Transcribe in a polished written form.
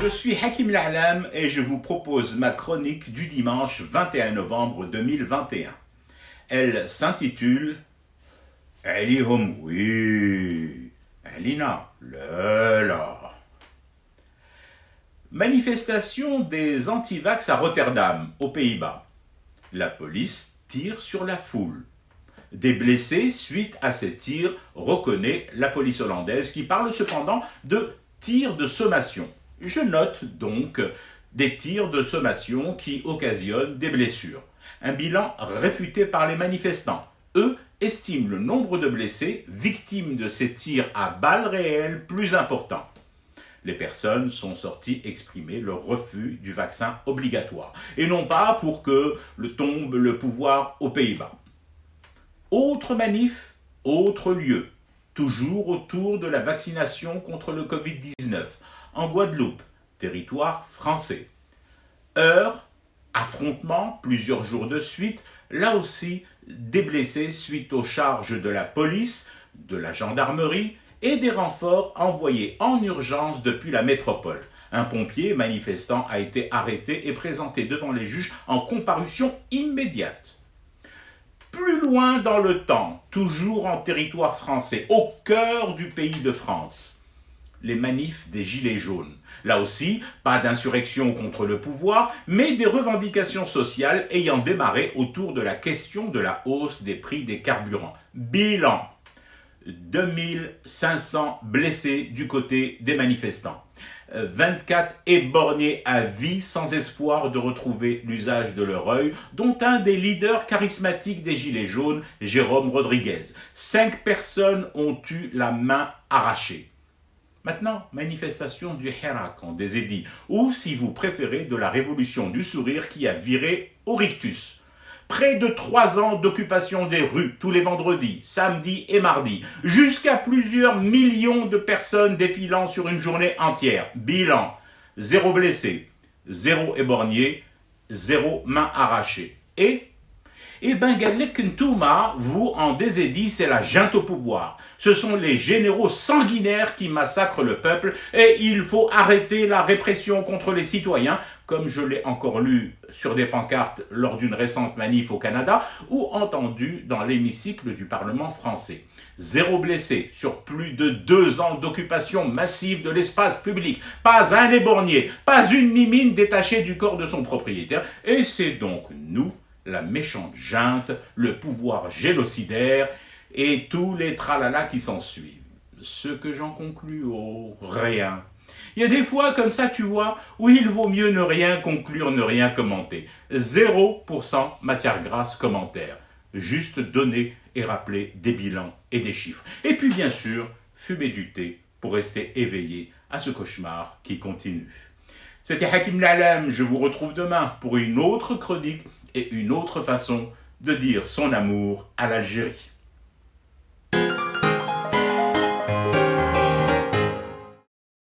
Je suis Hakim L'Alam et je vous propose ma chronique du dimanche 21 novembre 2021. Elle s'intitule Alihum oui, Alina Lela. Manifestation des antivax à Rotterdam, aux Pays-Bas. La police tire sur la foule. Des blessés suite à ces tirs, reconnaît la police hollandaise qui parle cependant de tirs de sommation. Je note donc des tirs de sommation qui occasionnent des blessures. Un bilan réfuté par les manifestants. Eux estiment le nombre de blessés victimes de ces tirs à balles réelles plus important. Les personnes sont sorties exprimer leur refus du vaccin obligatoire, et non pas pour que tombe le pouvoir aux Pays-Bas. Autre manif, autre lieu, toujours autour de la vaccination contre le Covid-19, en Guadeloupe, territoire français. Heure, affrontement, plusieurs jours de suite, là aussi des blessés suite aux charges de la police, de la gendarmerie et des renforts envoyés en urgence depuis la métropole. Un pompier manifestant a été arrêté et présenté devant les juges en comparution immédiate. Plus loin dans le temps, toujours en territoire français, au cœur du pays de France, les manifs des Gilets jaunes. Là aussi, pas d'insurrection contre le pouvoir, mais des revendications sociales ayant démarré autour de la question de la hausse des prix des carburants. Bilan, 2500 blessés du côté des manifestants. 24 éborgnés à vie sans espoir de retrouver l'usage de leur œil, dont un des leaders charismatiques des Gilets jaunes, Jérôme Rodriguez. 5 personnes ont eu la main arrachée. Maintenant, manifestation du Hirak en Désédie, ou si vous préférez de la révolution du sourire qui a viré au rictus. Près de 3 ans d'occupation des rues tous les vendredis, samedis et mardis, jusqu'à plusieurs millions de personnes défilant sur une journée entière. Bilan, 0 blessé, 0 éborgné, 0 main arrachée. Et ben, vous, en Désédie, c'est la junte au pouvoir. Ce sont les généraux sanguinaires qui massacrent le peuple et il faut arrêter la répression contre les citoyens, comme je l'ai encore lu sur des pancartes lors d'une récente manif au Canada ou entendu dans l'hémicycle du Parlement français. 0 blessé sur plus de 2 ans d'occupation massive de l'espace public. Pas un éborgné, pas une mimine détachée du corps de son propriétaire. Et c'est donc nous, la méchante junte, le pouvoir génocidaire et tous les tralala qui s'en suivent. Ce que j'en conclus, oh, rien. Il y a des fois comme ça, tu vois, où il vaut mieux ne rien conclure, ne rien commenter. 0% matière grasse commentaire. Juste donner et rappeler des bilans et des chiffres. Et puis bien sûr, fumer du thé pour rester éveillé à ce cauchemar qui continue. C'était Hakim L'Alam, je vous retrouve demain pour une autre chronique et une autre façon de dire son amour à l'Algérie.